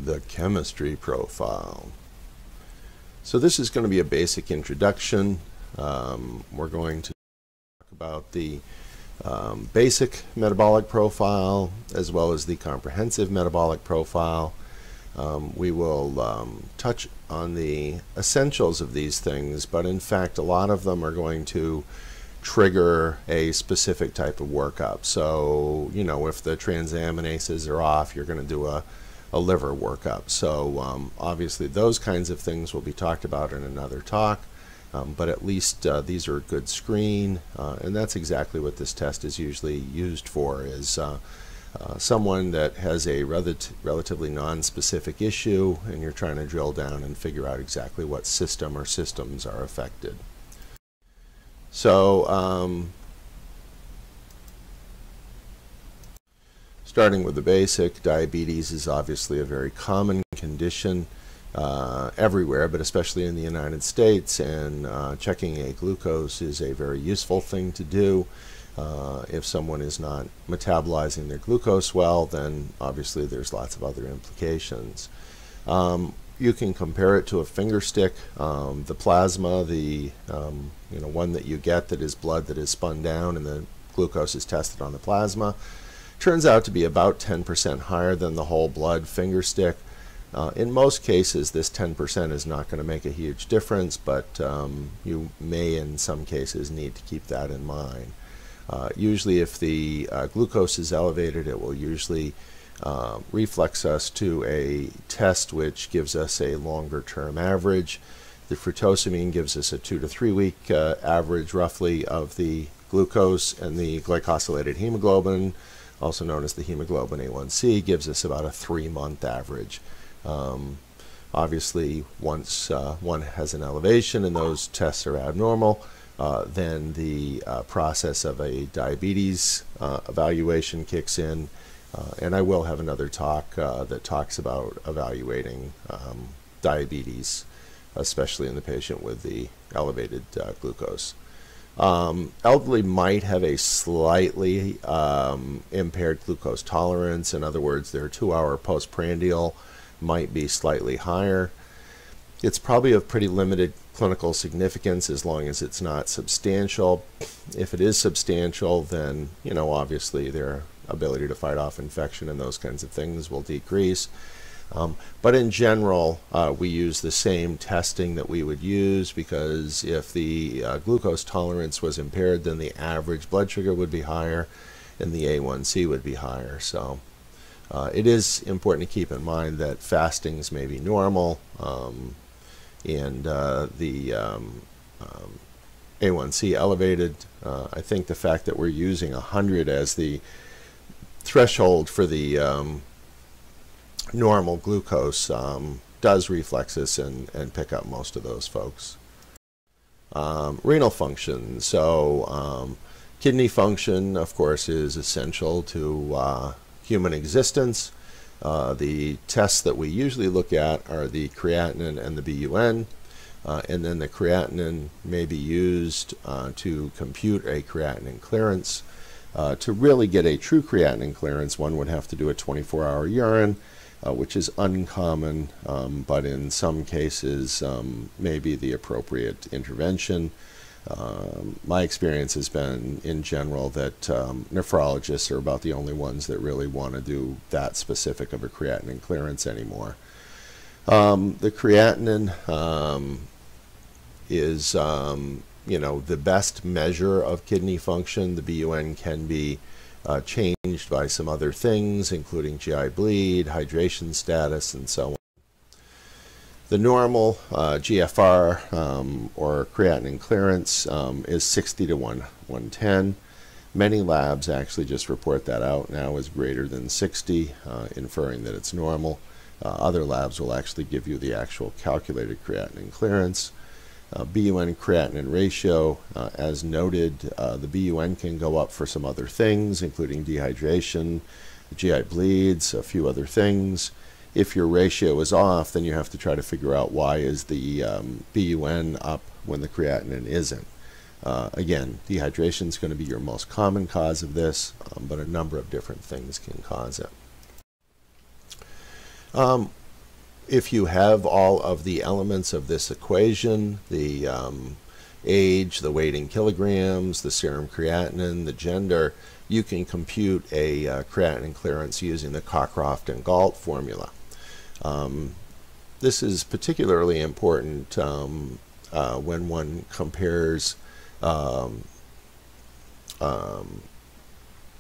The chemistry profile. So this is going to be a basic introduction. We're going to talk about the basic metabolic profile as well as the comprehensive metabolic profile. We will touch on the essentials of these things, but in fact a lot of them are going to trigger a specific type of workup. So, you know, if the transaminases are off, you're going to do a liver workup. So obviously those kinds of things will be talked about in another talk, but at least these are a good screen, and that's exactly what this test is usually used for, is someone that has a relatively non-specific issue and you're trying to drill down and figure out exactly what system or systems are affected. So starting with the basic, diabetes is obviously a very common condition everywhere, but especially in the United States, and checking a glucose is a very useful thing to do. If someone is not metabolizing their glucose well, then obviously there's lots of other implications. You can compare it to a finger stick. The plasma, the one that you get that is blood that is spun down and the glucose is tested on the plasma, turns out to be about 10% higher than the whole blood finger stick. In most cases, this 10% is not going to make a huge difference, but you may in some cases need to keep that in mind. Usually if the glucose is elevated, it will usually reflex us to a test which gives us a longer term average. The fructosamine gives us a 2 to 3 week average roughly of the glucose, and the glycosylated hemoglobin, also known as the hemoglobin A1C, gives us about a 3-month average. Obviously once one has an elevation and those tests are abnormal, then the process of a diabetes evaluation kicks in, and I will have another talk that talks about evaluating diabetes, especially in the patient with the elevated glucose. Elderly might have a slightly impaired glucose tolerance. In other words, their 2-hour postprandial might be slightly higher. It's probably of pretty limited clinical significance as long as it's not substantial. If it is substantial, then obviously their ability to fight off infection and those kinds of things will decrease. But in general, we use the same testing that we would use, because if the glucose tolerance was impaired, then the average blood sugar would be higher and the A1C would be higher. So it is important to keep in mind that fastings may be normal, and the A1C elevated. I think the fact that we're using 100 as the threshold for the normal glucose does reflex this and pick up most of those folks. Renal function. So kidney function, of course, is essential to human existence. The tests that we usually look at are the creatinine and the BUN, and then the creatinine may be used to compute a creatinine clearance. To really get a true creatinine clearance, one would have to do a 24-hour urine, which is uncommon, but in some cases may be the appropriate intervention. My experience has been, in general, that nephrologists are about the only ones that really want to do that specific of a creatinine clearance anymore. The creatinine is the best measure of kidney function. The BUN can be changed by some other things, including GI bleed, hydration status, and so on. The normal GFR or creatinine clearance is 60 to 110. Many labs actually just report that out now as greater than 60, inferring that it's normal. Other labs will actually give you the actual calculated creatinine clearance. BUN creatinine ratio, as noted, the BUN can go up for some other things, including dehydration, GI bleeds, a few other things. If your ratio is off, then you have to try to figure out why is the BUN up when the creatinine isn't. Again, dehydration is going to be your most common cause of this, but a number of different things can cause it. if you have all of the elements of this equation, the age, the weight in kilograms, the serum creatinine, the gender, you can compute a creatinine clearance using the Cockcroft and Gault formula. This is particularly important when one compares the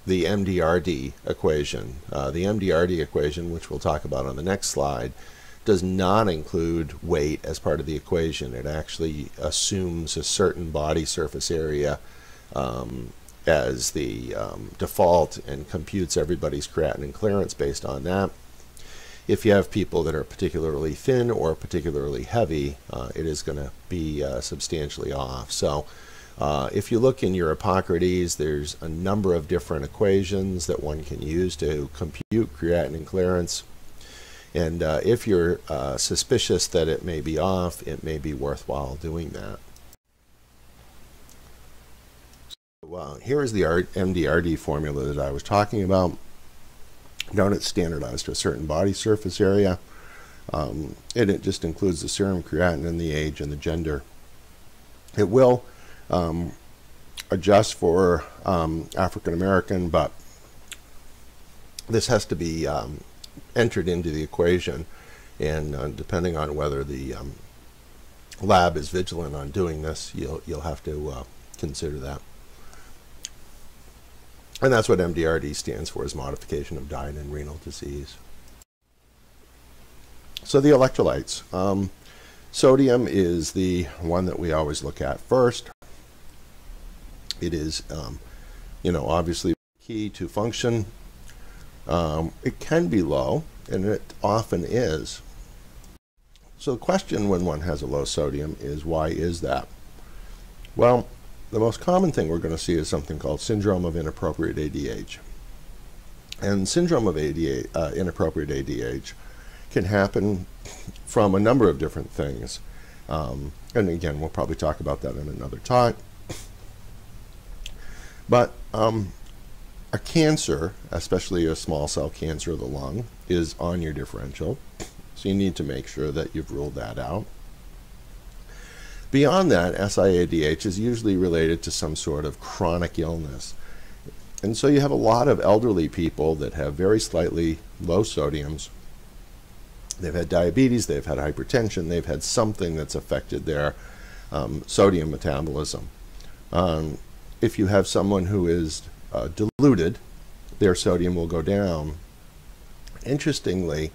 MDRD equation. The MDRD equation, which we'll talk about on the next slide, does not include weight as part of the equation. It actually assumes a certain body surface area as the default and computes everybody's creatinine clearance based on that. If you have people that are particularly thin or particularly heavy, it is going to be substantially off. So if you look in your Hippocrates, there's a number of different equations that one can use to compute creatinine clearance. And if you're suspicious that it may be off, it may be worthwhile doing that. So, here is the MDRD formula that I was talking about. Note it's standardized to a certain body surface area, and it just includes the serum creatinine, the age, and the gender. It will adjust for African American, but this has to be entered into the equation, and depending on whether the lab is vigilant on doing this, you'll have to consider that. And that's what MDRD stands for, is modification of diet and renal disease. So the electrolytes. Sodium is the one that we always look at first. It is, obviously key to function. It can be low, and it often is. So the question when one has a low sodium is, why is that? Well, the most common thing we're going to see is something called syndrome of inappropriate ADH. And syndrome of inappropriate ADH can happen from a number of different things. And again, we'll probably talk about that in another talk. But a cancer, especially a small cell cancer of the lung, is on your differential. So you need to make sure that you've ruled that out. Beyond that, SIADH is usually related to some sort of chronic illness. And so you have a lot of elderly people that have very slightly low sodiums. They've had diabetes, they've had hypertension, they've had something that's affected their sodium metabolism. If you have someone who is diluted, their sodium will go down. Interestingly,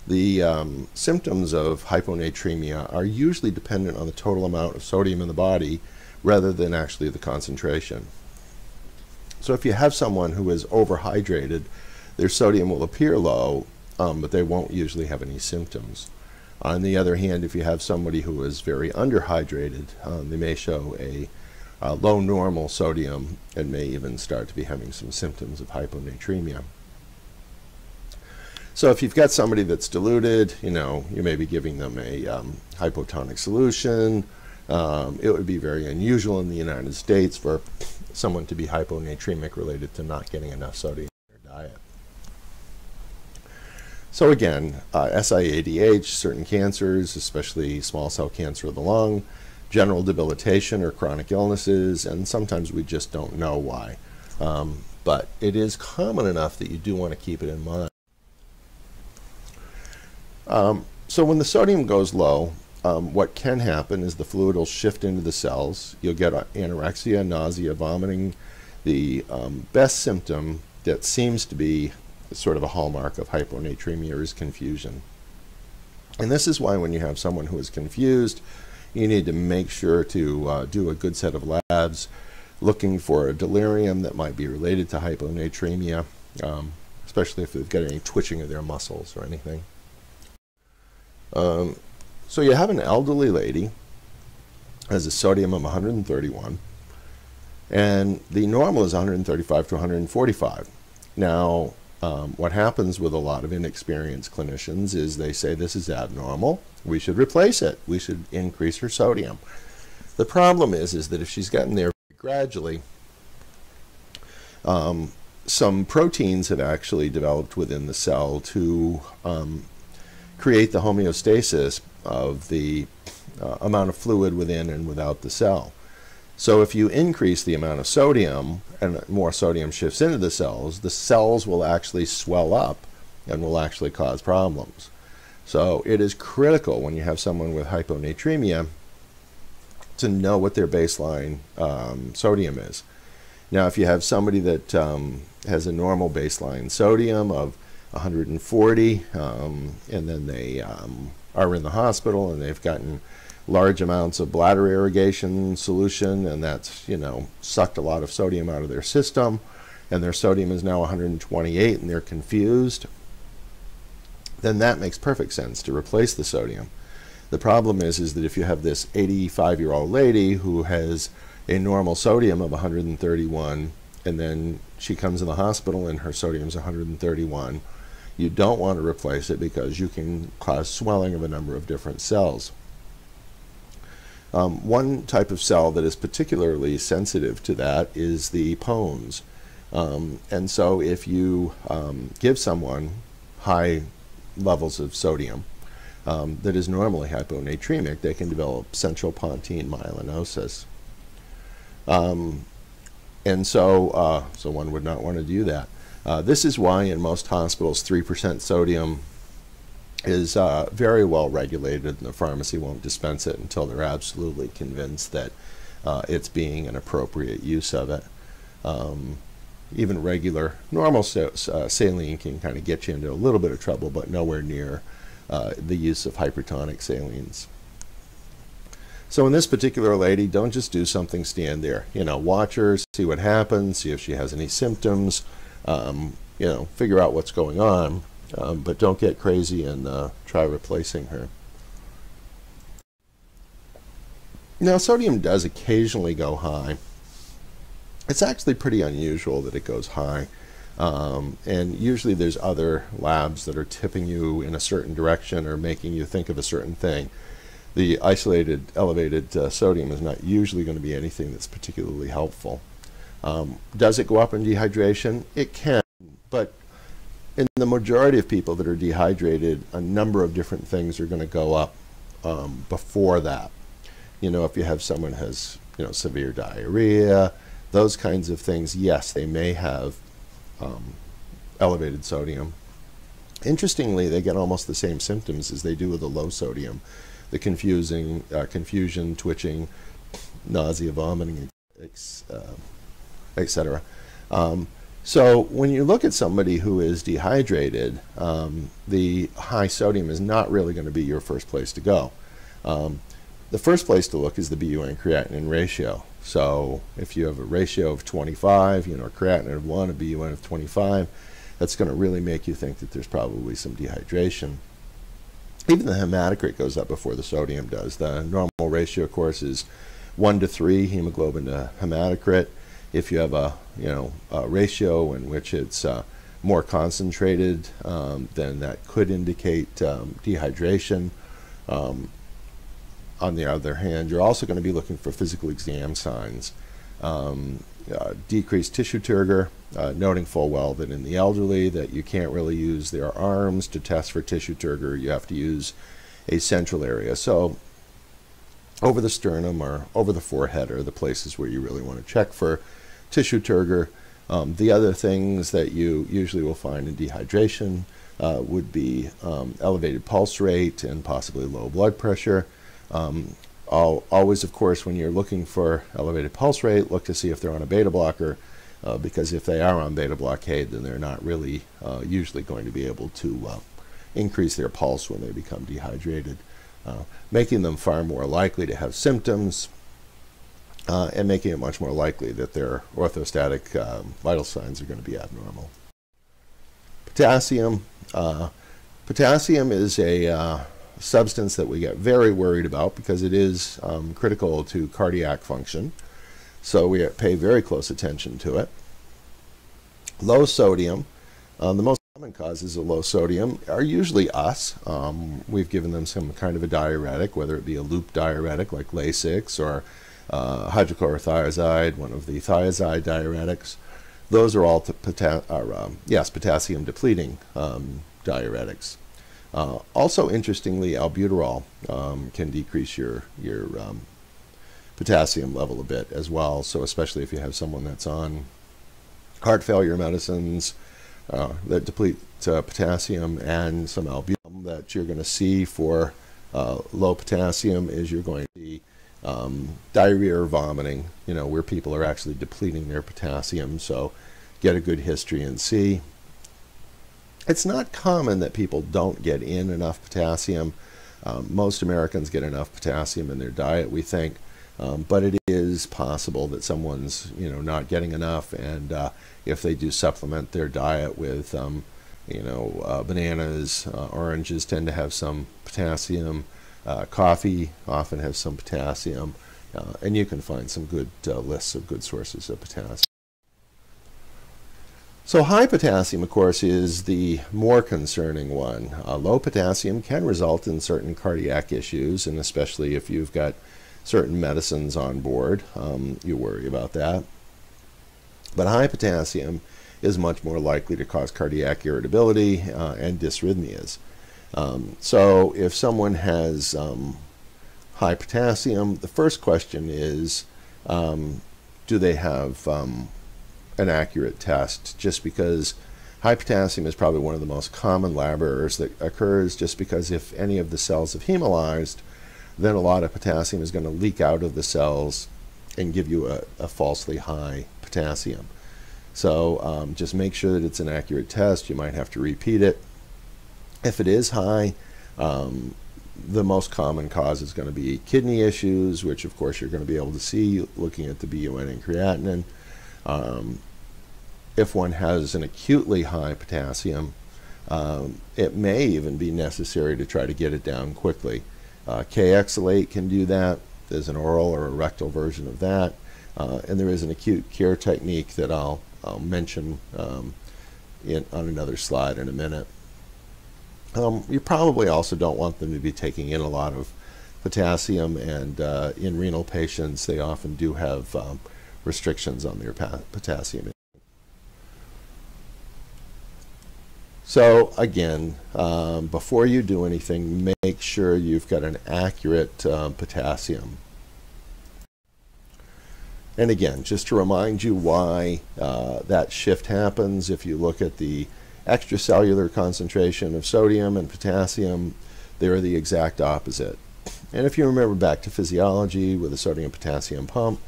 the symptoms of hyponatremia are usually dependent on the total amount of sodium in the body rather than actually the concentration. So if you have someone who is overhydrated, their sodium will appear low, but they won't usually have any symptoms. On the other hand, if you have somebody who is very underhydrated, they may show a low normal sodium and may even start to be having some symptoms of hyponatremia. So if you've got somebody that's diluted, you may be giving them a hypotonic solution. It would be very unusual in the United States for someone to be hyponatremic related to not getting enough sodium in their diet. So again, SIADH, certain cancers, especially small cell cancer of the lung, general debilitation or chronic illnesses, and sometimes we just don't know why. But it is common enough that you do want to keep it in mind. So when the sodium goes low, what can happen is the fluid will shift into the cells. You'll get anorexia, nausea, vomiting. The best symptom that seems to be sort of a hallmark of hyponatremia is confusion. And this is why when you have someone who is confused, you need to make sure to do a good set of labs, looking for a delirium that might be related to hyponatremia, especially if they've got any twitching of their muscles or anything. So you have an elderly lady, has a sodium of 131, and the normal is 135 to 145. Now, what happens with a lot of inexperienced clinicians is they say this is abnormal, we should replace it, we should increase her sodium. The problem is that if she's gotten there gradually, some proteins have actually developed within the cell to create the homeostasis of the amount of fluid within and without the cell. So if you increase the amount of sodium and more sodium shifts into the cells will actually swell up and will actually cause problems. So it is critical when you have someone with hyponatremia to know what their baseline sodium is. Now, if you have somebody that has a normal baseline sodium of 140, and then they are in the hospital and they've gotten large amounts of bladder irrigation solution, and that's, you know, sucked a lot of sodium out of their system, and their sodium is now 128 and they're confused, then that makes perfect sense to replace the sodium. The problem is that if you have this 85-year-old lady who has a normal sodium of 131, and then she comes in the hospital and her sodium is 131, you don't want to replace it because you can cause swelling of a number of different cells. One type of cell that is particularly sensitive to that is the pones. And so if you give someone high levels of sodium that is normally hyponatremic, they can develop central pontine myelinosis. And so one would not want to do that. This is why in most hospitals 3% sodium is very well regulated, and the pharmacy won't dispense it until they're absolutely convinced that it's being an appropriate use of it. Even regular, normal saline can kind of get you into a little bit of trouble, but nowhere near the use of hypertonic salines. So in this particular lady, don't just do something, stand there. You know, watch her, see what happens, see if she has any symptoms, you know, figure out what's going on. But don't get crazy and try replacing her. Now, sodium does occasionally go high. It's actually pretty unusual that it goes high. And usually there's other labs that are tipping you in a certain direction or making you think of a certain thing. The isolated elevated sodium is not usually going to be anything that's particularly helpful. Does it go up in dehydration? It can, but in the majority of people that are dehydrated, a number of different things are going to go up before that. You know, if you have someone who has, you know, severe diarrhea, those kinds of things, yes, they may have elevated sodium. Interestingly, they get almost the same symptoms as they do with the low sodium. The confusion, twitching, nausea, vomiting, etc. So when you look at somebody who is dehydrated, the high sodium is not really going to be your first place to go. The first place to look is the BUN creatinine ratio. So if you have a ratio of 25, you know, a creatinine of 1, a BUN of 25, that's going to really make you think that there's probably some dehydration. Even the hematocrit goes up before the sodium does. The normal ratio, of course, is 1 to 3 hemoglobin to hematocrit. If you have a, you know, a ratio in which it's more concentrated, then that could indicate dehydration. On the other hand, you're also going to be looking for physical exam signs. Decreased tissue turgor, noting full well that in the elderly that you can't really use their arms to test for tissue turgor. You have to use a central area. So over the sternum or over the forehead are the places where you really want to check for tissue turgor. The other things that you usually will find in dehydration would be elevated pulse rate and possibly low blood pressure. Always, of course, when you're looking for elevated pulse rate, look to see if they're on a beta blocker, because if they are on beta blockade, then they're not really usually going to be able to increase their pulse when they become dehydrated, making them far more likely to have symptoms and making it much more likely that their orthostatic vital signs are going to be abnormal. Potassium. Potassium is a substance that we get very worried about because it is critical to cardiac function. So we pay very close attention to it. Low sodium. The most common causes of low sodium are usually us. We've given them some kind of a diuretic, whether it be a loop diuretic like Lasix or hydrochlorothiazide, one of the thiazide diuretics. Those are all potassium depleting diuretics. Also, interestingly, albuterol can decrease your potassium level a bit as well. So especially if you have someone that's on heart failure medicines that deplete potassium, and some albumin that you're going to see for low potassium is you're going to see diarrhea or vomiting, where people are actually depleting their potassium. So get a good history and see. It's not common that people don't get in enough potassium. Most Americans get enough potassium in their diet, we think, but it is possible that someone's not getting enough, and if they do supplement their diet with bananas, oranges tend to have some potassium, coffee often has some potassium, and you can find some good lists of good sources of potassium. So high potassium, of course, is the more concerning one. Low potassium can result in certain cardiac issues, and especially if you've got certain medicines on board, you worry about that. But high potassium is much more likely to cause cardiac irritability and dysrhythmias. So if someone has high potassium, the first question is, do they have an accurate test? Just because high potassium is probably one of the most common lab errors that occurs, just because if any of the cells have hemolyzed, then a lot of potassium is going to leak out of the cells and give you a falsely high potassium. So just make sure that it's an accurate test. You might have to repeat it. If it is high, the most common cause is going to be kidney issues, which of course you're going to be able to see looking at the BUN and creatinine. If one has an acutely high potassium, it may even be necessary to try to get it down quickly. K-exalate can do that. There's an oral or a rectal version of that, and there is an acute care technique that I'll mention on another slide in a minute. You probably also don't want them to be taking in a lot of potassium, and in renal patients they often do have restrictions on their potassium. So again, before you do anything, make sure you've got an accurate potassium. And again, just to remind you why that shift happens, if you look at the extracellular concentration of sodium and potassium, they're the exact opposite. And if you remember back to physiology with a sodium-potassium pump,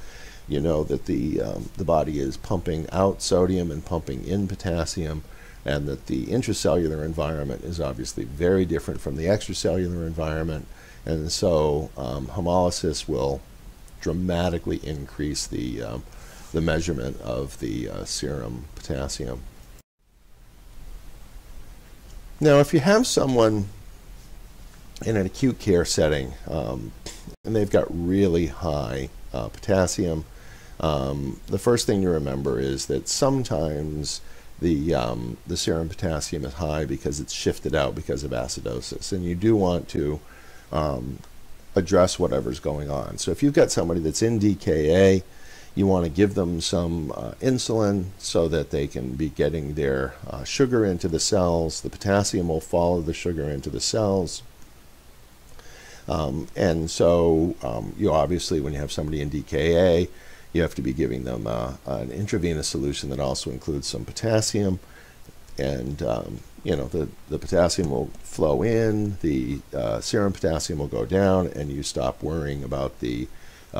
you know that the body is pumping out sodium and pumping in potassium, and that the intracellular environment is obviously very different from the extracellular environment, and so hemolysis will dramatically increase the measurement of the serum potassium. Now, if you have someone in an acute care setting and they've got really high potassium, the first thing to remember is that sometimes the serum potassium is high because it's shifted out because of acidosis, and you do want to address whatever's going on. So if you've got somebody that's in DKA, you want to give them some insulin so that they can be getting their sugar into the cells. The potassium will follow the sugar into the cells. And so you obviously, when you have somebody in DKA, you have to be giving them an intravenous solution that also includes some potassium. And you know, the potassium will flow in, the serum potassium will go down, and you stop worrying about the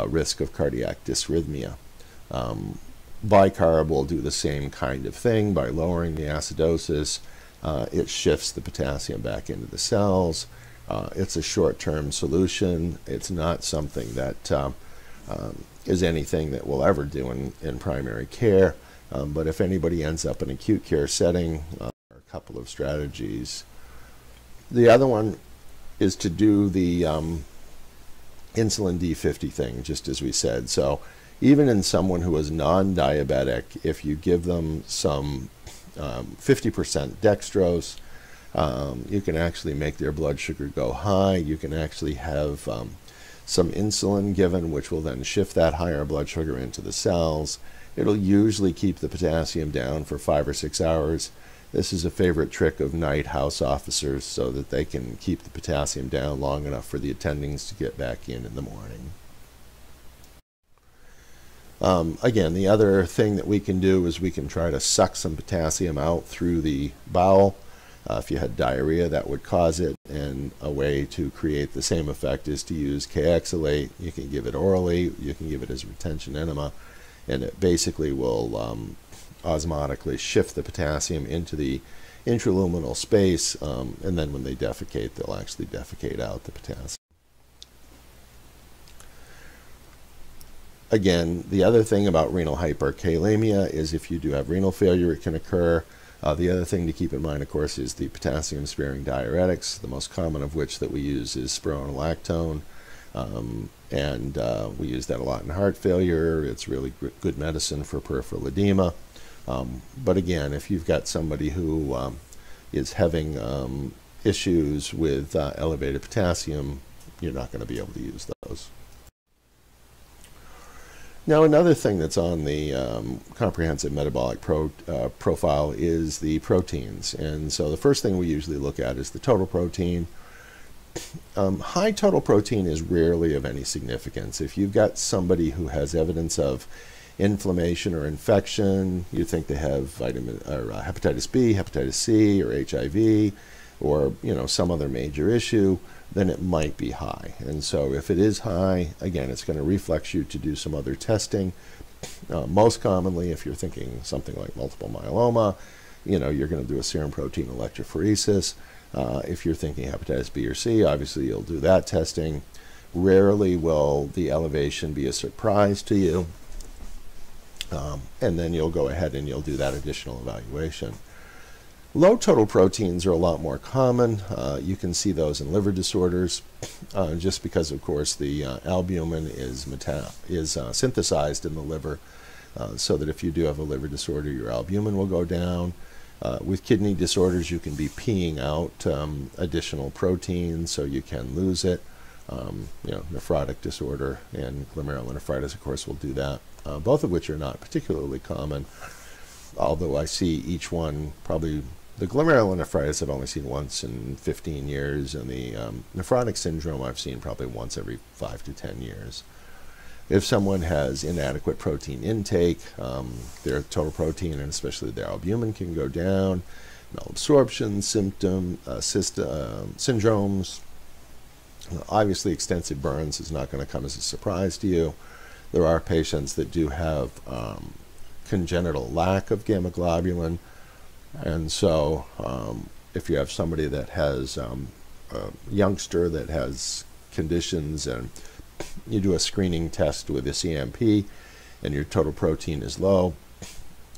risk of cardiac dysrhythmia. Bicarb will do the same kind of thing by lowering the acidosis. It shifts the potassium back into the cells. It's a short-term solution. It's not something that is anything that we'll ever do in primary care. But if anybody ends up in acute care setting, there are a couple of strategies. The other one is to do the insulin D50 thing, just as we said. So even in someone who is non-diabetic, if you give them some 50% dextrose, you can actually make their blood sugar go high. You can actually have some insulin given, which will then shift that higher blood sugar into the cells. It'll usually keep the potassium down for 5 or 6 hours, This is a favorite trick of night house officers so that they can keep the potassium down long enough for the attendings to get back in the morning. Again, the other thing that we can do is we can try to suck some potassium out through the bowel. If you had diarrhea, that would cause it, and a way to create the same effect is to use K-exalate. You can give it orally, you can give it as a retention enema, and it basically will osmotically shift the potassium into the intraluminal space, and then when they defecate, they'll actually defecate out the potassium. Again, the other thing about renal hyperkalemia is if you do have renal failure, it can occur. The other thing to keep in mind, of course, is the potassium-sparing diuretics, the most common of which that we use is spironolactone, and we use that a lot in heart failure. It's really good medicine for peripheral edema. But again, if you've got somebody who is having issues with elevated potassium, you're not going to be able to use those. Now, another thing that's on the comprehensive metabolic profile is the proteins. And so the first thing we usually look at is the total protein. High total protein is rarely of any significance. If you've got somebody who has evidence of inflammation or infection, you think they have hepatitis B, hepatitis C, or HIV, or some other major issue, then it might be high. And so if it is high, again, it's going to reflex you to do some other testing. Most commonly, if you're thinking something like multiple myeloma, you're going to do a serum protein electrophoresis. If you're thinking hepatitis B or C, obviously you'll do that testing. Rarely will the elevation be a surprise to you. And then you'll go ahead and you'll do that additional evaluation. Low total proteins are a lot more common. You can see those in liver disorders, just because, of course, the albumin is synthesized in the liver, so that if you do have a liver disorder, your albumin will go down. With kidney disorders, you can be peeing out additional protein, so you can lose it. Nephrotic disorder and glomerulonephritis, of course, will do that, both of which are not particularly common, although I see each one probably. The glomerulonephritis I've only seen once in 15 years, and the nephrotic syndrome I've seen probably once every 5 to 10 years. If someone has inadequate protein intake, their total protein and especially their albumin can go down. Malabsorption syndromes. Obviously, extensive burns is not going to come as a surprise to you. There are patients that do have congenital lack of gamma globulin. And so if you have somebody that has a youngster that has conditions and you do a screening test with a CMP and your total protein is low,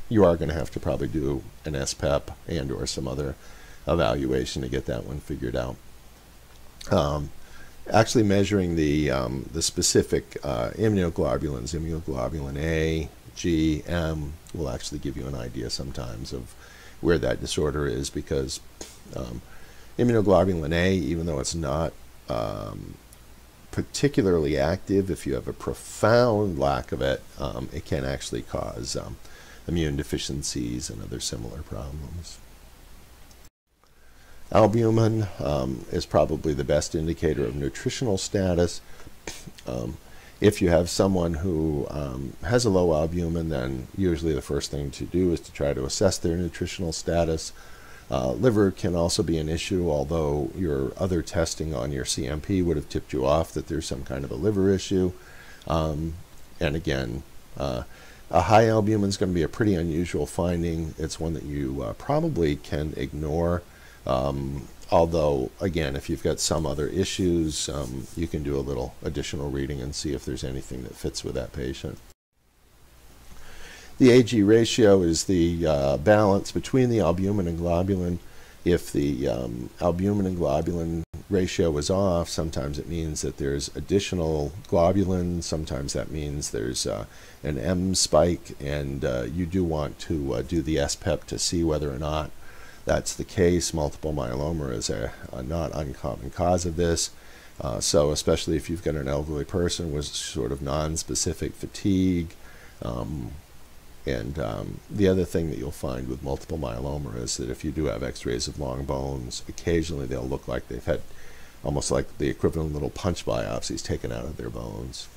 you are going to have to probably do an SPEP and or some other evaluation to get that one figured out. Actually measuring the specific immunoglobulins, immunoglobulin A, G, M, will actually give you an idea sometimes of where that disorder is, because immunoglobulin A, even though it's not particularly active, if you have a profound lack of it, it can actually cause immune deficiencies and other similar problems. Albumin is probably the best indicator of nutritional status. If you have someone who has a low albumin, then usually the first thing to do is to try to assess their nutritional status. Liver can also be an issue, although your other testing on your CMP would have tipped you off that there's some kind of a liver issue. And again, a high albumin is going to be a pretty unusual finding. It's one that you probably can ignore. Although, again, if you've got some other issues, you can do a little additional reading and see if there's anything that fits with that patient. The AG ratio is the balance between the albumin and globulin. If the albumin and globulin ratio is off, sometimes it means that there's additional globulin. Sometimes that means there's an M spike, and you do want to do the SPEP to see whether or not that's the case. Multiple myeloma is a not uncommon cause of this. So especially if you've got an elderly person with sort of non-specific fatigue, And the other thing that you'll find with multiple myeloma is that if you do have x-rays of long bones, occasionally they'll look like they've had almost like the equivalent little punch biopsies taken out of their bones.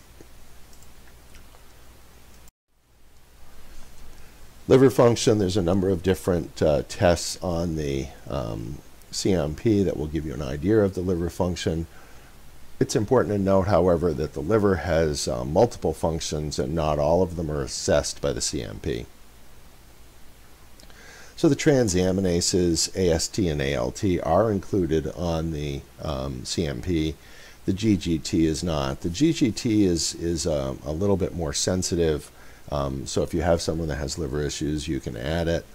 Liver function, there's a number of different tests on the CMP that will give you an idea of the liver function. It's important to note, however, that the liver has multiple functions and not all of them are assessed by the CMP. So the transaminases, AST and ALT, are included on the CMP. The GGT is not. The GGT is a little bit more sensitive, so if you have someone that has liver issues, you can add it.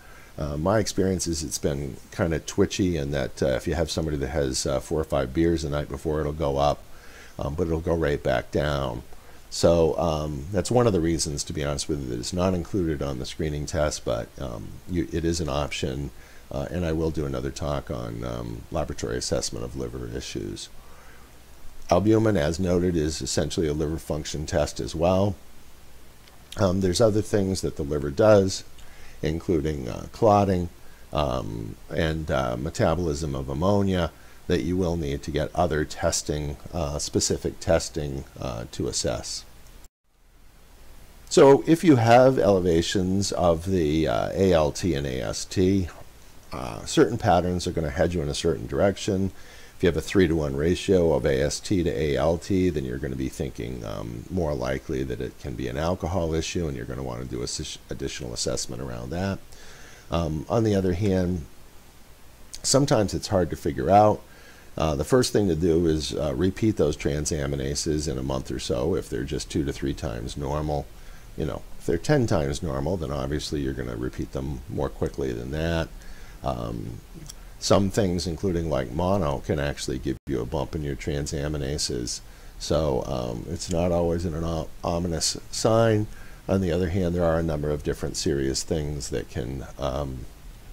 My experience is it's been kind of twitchy, and that if you have somebody that has 4 or 5 beers the night before, it'll go up, but it'll go right back down. So that's one of the reasons, to be honest with you, that it's not included on the screening test, but it is an option, and I will do another talk on laboratory assessment of liver issues. Albumin, as noted, is essentially a liver function test as well. There's other things that the liver does, including clotting and metabolism of ammonia, that you will need to get other testing, specific testing to assess. So if you have elevations of the ALT and AST, certain patterns are going to head you in a certain direction. If you have a 3-to-1 ratio of AST to ALT, then you're going to be thinking more likely that it can be an alcohol issue, and you're going to want to do additional assessment around that. On the other hand, sometimes it's hard to figure out. The first thing to do is repeat those transaminases in a month or so if they're just 2 to 3 times normal. You know, if they're 10 times normal, then obviously you're going to repeat them more quickly than that. Some things, including like mono, can actually give you a bump in your transaminases. So it's not always an ominous sign. On the other hand, there are a number of different serious things that can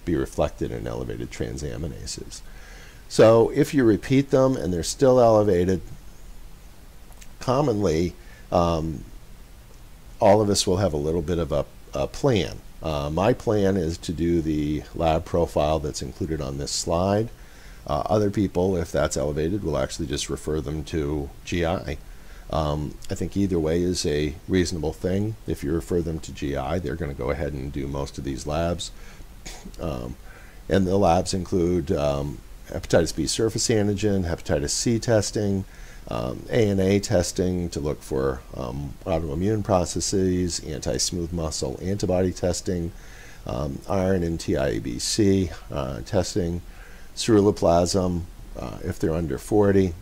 be reflected in elevated transaminases. So if you repeat them and they're still elevated, commonly all of us will have a little bit of a plan. My plan is to do the lab profile that's included on this slide. Other people, if that's elevated, will actually just refer them to GI. I think either way is a reasonable thing. If you refer them to GI, they're going to go ahead and do most of these labs. And the labs include hepatitis B surface antigen, hepatitis C testing, ANA testing to look for autoimmune processes, anti-smooth muscle antibody testing, iron and TIABC testing, ceruloplasm if they're under 40,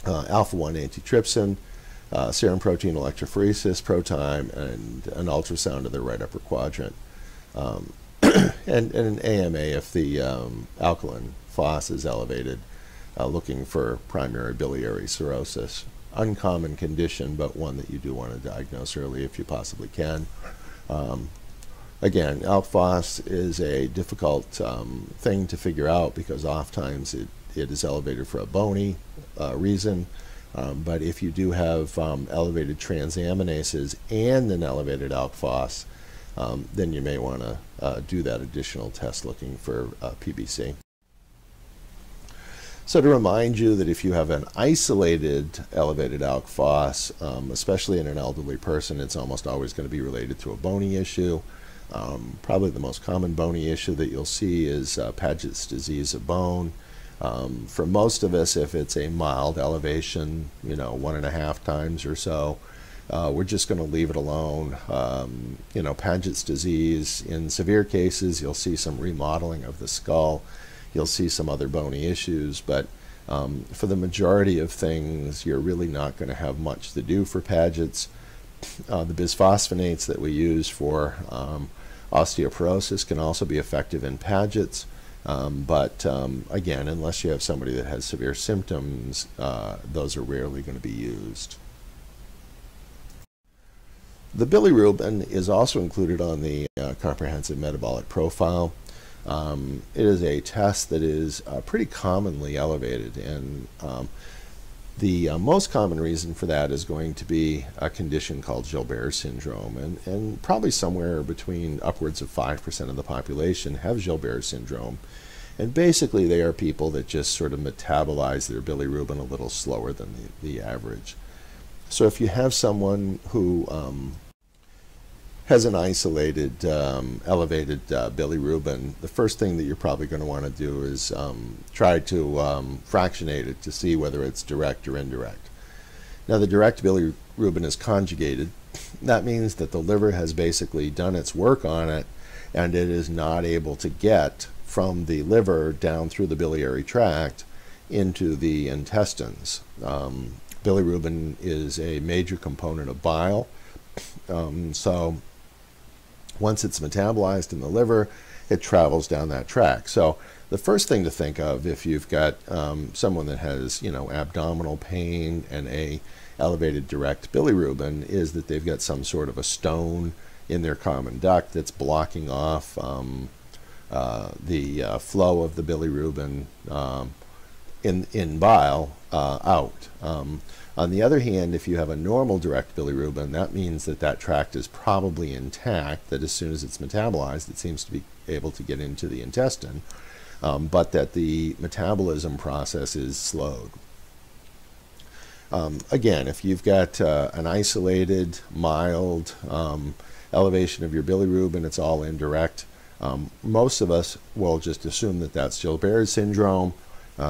alpha-1 antitrypsin, serum protein electrophoresis, ProTime, and an ultrasound of the right upper quadrant. And an AMA if the alkaline phos is elevated, looking for primary biliary cirrhosis. Uncommon condition, but one that you do want to diagnose early if you possibly can. Again, alk phos is a difficult thing to figure out because oftentimes it is elevated for a bony reason. But if you do have elevated transaminases and an elevated alk phos, then you may want to do that additional test looking for PBC. So to remind you that if you have an isolated elevated alk phos, especially in an elderly person, it's almost always going to be related to a bony issue. Probably the most common bony issue that you'll see is Paget's disease of bone. For most of us, if it's a mild elevation, 1.5 times or so, we're just going to leave it alone. Paget's disease, in severe cases, you'll see some remodeling of the skull. You'll see some other bony issues, but for the majority of things, you're really not going to have much to do for Paget's. The bisphosphonates that we use for osteoporosis can also be effective in Paget's, but again, unless you have somebody that has severe symptoms, those are rarely going to be used. The bilirubin is also included on the comprehensive metabolic profile. It is a test that is pretty commonly elevated, and The most common reason for that is going to be a condition called Gilbert syndrome, and probably somewhere between upwards of 5% of the population have Gilbert syndrome. And basically they are people that just sort of metabolize their bilirubin a little slower than the average. So if you have someone who has an isolated elevated bilirubin, the first thing that you're probably going to want to do is try to fractionate it to see whether it's direct or indirect. Now the direct bilirubin is conjugated. That means that the liver has basically done its work on it, and it is not able to get from the liver down through the biliary tract into the intestines. Bilirubin is a major component of bile, so once it's metabolized in the liver, it travels down that track. So the first thing to think of if you've got someone that has, abdominal pain and a elevated direct bilirubin is that they've got some sort of a stone in their common duct that's blocking off the flow of the bilirubin in bile out. On the other hand, if you have a normal direct bilirubin, that means that that tract is probably intact, that as soon as it's metabolized, it seems to be able to get into the intestine, but that the metabolism process is slowed. Again, if you've got an isolated, mild elevation of your bilirubin, it's all indirect. Most of us will just assume that that's Gilbert syndrome.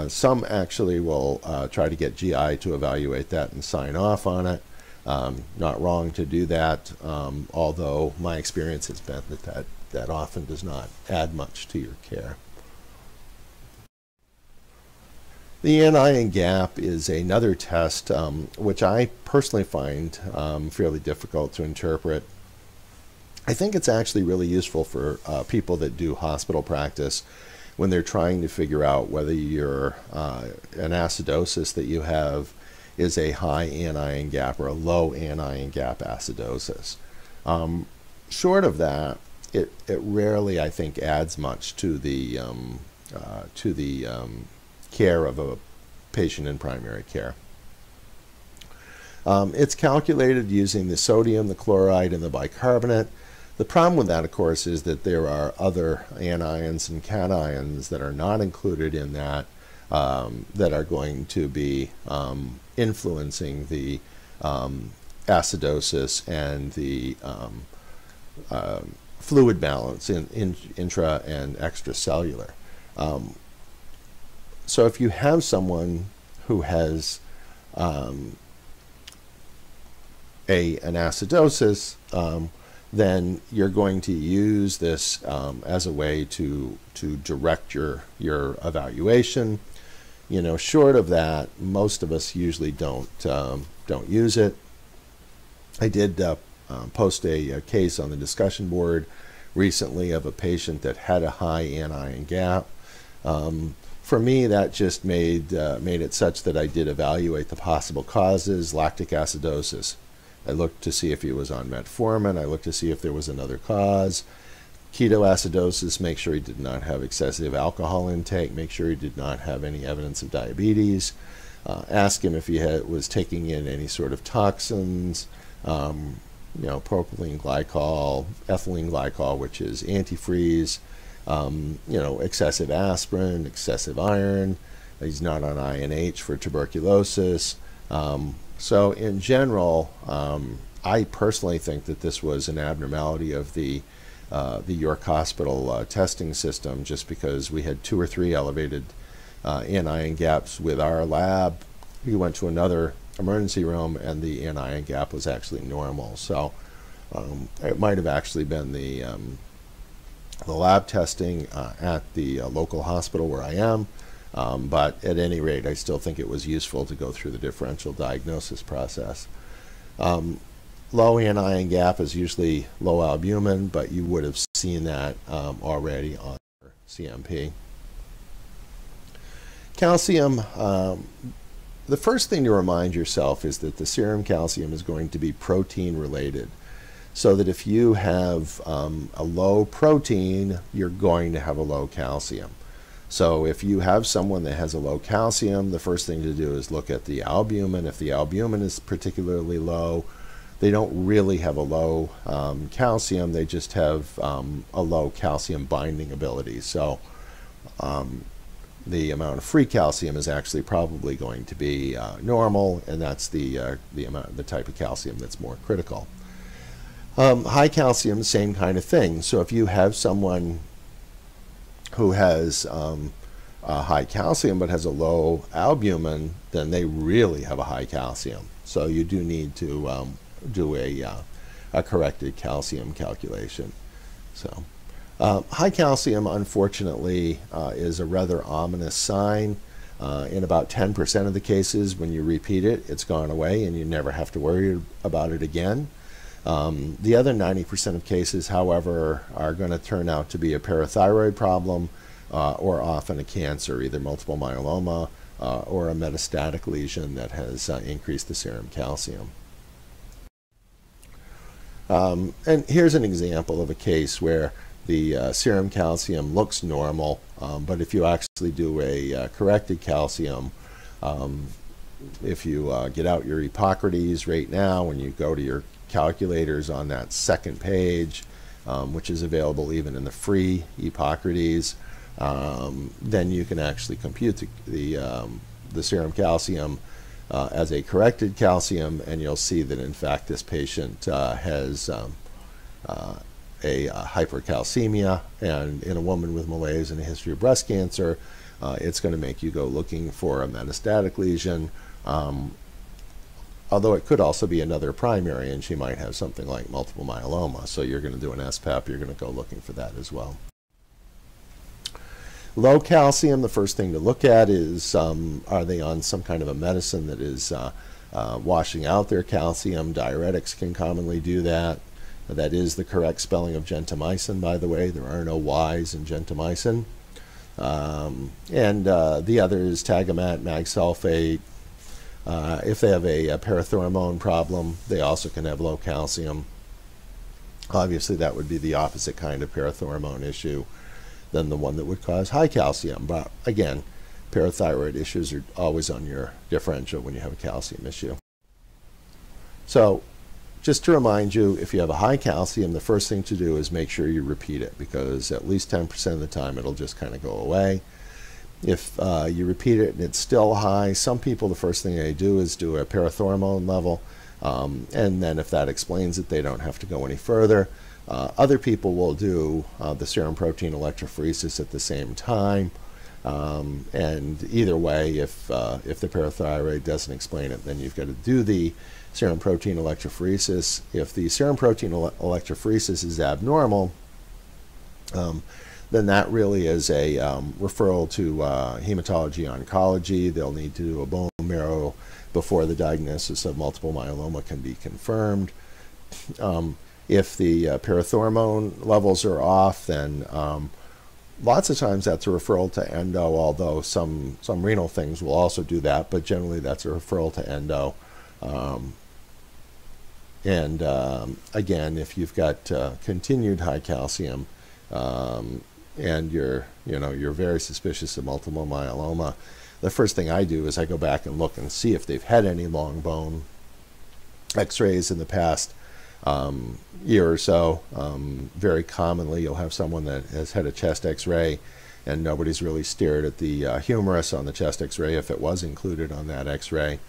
Some actually will try to get GI to evaluate that and sign off on it. Not wrong to do that, although my experience has been that often does not add much to your care. The anion gap is another test which I personally find fairly difficult to interpret. I think it's actually really useful for people that do hospital practice when they're trying to figure out whether your an acidosis that you have is a high anion gap or a low anion gap acidosis. Short of that, it rarely, I think, adds much to the care of a patient in primary care. It's calculated using the sodium, the chloride, and the bicarbonate. The problem with that, of course, is that there are other anions and cations that are not included in that that are going to be influencing the acidosis and the fluid balance in intra and extracellular. So if you have someone who has an acidosis, then you're going to use this as a way to direct your evaluation. Short of that, most of us usually don't use it. I did post a case on the discussion board recently of a patient that had a high anion gap. For me, that just made it such that I did evaluate the possible causes. Lactic acidosis, I looked to see if he was on metformin. I looked to see if there was another cause. Ketoacidosis, make sure he did not have excessive alcohol intake, make sure he did not have any evidence of diabetes. Ask him if he was taking in any sort of toxins, propylene glycol, ethylene glycol, which is antifreeze, excessive aspirin, excessive iron. He's not on INH for tuberculosis. So in general, I personally think that this was an abnormality of the York Hospital testing system, just because we had 2 or 3 elevated anion gaps with our lab. We went to another emergency room and the anion gap was actually normal. So it might have actually been the lab testing at the local hospital where I am. But at any rate, I still think it was useful to go through the differential diagnosis process. Low anion gap is usually low albumin, but you would have seen that already on your CMP. Calcium, the first thing to remind yourself is that the serum calcium is going to be protein related. So that if you have a low protein, you're going to have a low calcium. So if you have someone that has a low calcium, the first thing to do is look at the albumin. If the albumin is particularly low, they don't really have a low calcium, they just have a low calcium binding ability. So the amount of free calcium is actually probably going to be normal, and that's the type of calcium that's more critical. High calcium, same kind of thing. So if you have someone who has high calcium but has a low albumin, then they really have a high calcium. So you do need to do a corrected calcium calculation. So high calcium, unfortunately, is a rather ominous sign. In about 10% of the cases, when you repeat it, it's gone away and you never have to worry about it again. The other 90% of cases, however, are going to turn out to be a parathyroid problem or often a cancer, either multiple myeloma or a metastatic lesion that has increased the serum calcium. And here's an example of a case where the serum calcium looks normal, but if you actually do a corrected calcium, if you get out your Hippocrates right now, when you go to your calculators on that second page, which is available even in the free Hippocrates, then you can actually compute the serum calcium as a corrected calcium, and you'll see that in fact this patient has a hypercalcemia, and in a woman with malaise and a history of breast cancer, it's going to make you go looking for a metastatic lesion, although it could also be another primary, and she might have something like multiple myeloma, so you're going to do an SPAP, you're going to go looking for that as well. Low calcium, the first thing to look at is are they on some kind of a medicine that is washing out their calcium. Diuretics can commonly do that. That is the correct spelling of gentamicin, by the way. There are no Y's in gentamicin. The other is Tagamet, mag sulfate. If they have a parathormone problem, they also can have low calcium. Obviously, that would be the opposite kind of parathormone issue than the one that would cause high calcium. But again, parathyroid issues are always on your differential when you have a calcium issue. So just to remind you, if you have a high calcium, the first thing to do is make sure you repeat it, because at least 10% of the time it'll just kind of go away. If you repeat it and it's still high, some people, the first thing they do is do a parathormone level, and then if that explains it, they don't have to go any further. Other people will do the serum protein electrophoresis at the same time, and either way, if the parathyroid doesn't explain it, then you've got to do the serum protein electrophoresis. If the serum protein electrophoresis is abnormal, then that really is a referral to hematology oncology. They'll need to do a bone marrow before the diagnosis of multiple myeloma can be confirmed. If the parathormone levels are off, then lots of times that's a referral to endo, although some renal things will also do that, but generally that's a referral to endo. Again, if you've got continued high calcium and you're very suspicious of multiple myeloma, the first thing I do is I go back and look and see if they've had any long bone x-rays in the past year or so. Very commonly you'll have someone that has had a chest x-ray and nobody's really stared at the humerus on the chest x-ray if it was included on that x-ray.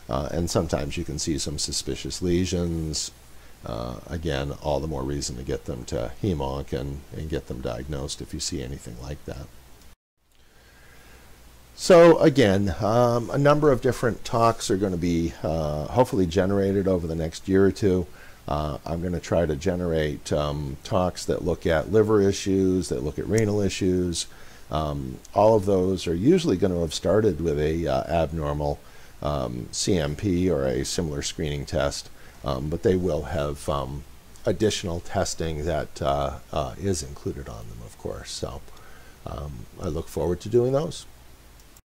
And sometimes you can see some suspicious lesions. Again, all the more reason to get them to hem-onc and get them diagnosed if you see anything like that. So again, a number of different talks are going to be hopefully generated over the next year or two. I'm going to try to generate talks that look at liver issues, that look at renal issues. All of those are usually going to have started with a abnormal CMP or a similar screening test, but they will have additional testing that is included on them, of course. So I look forward to doing those.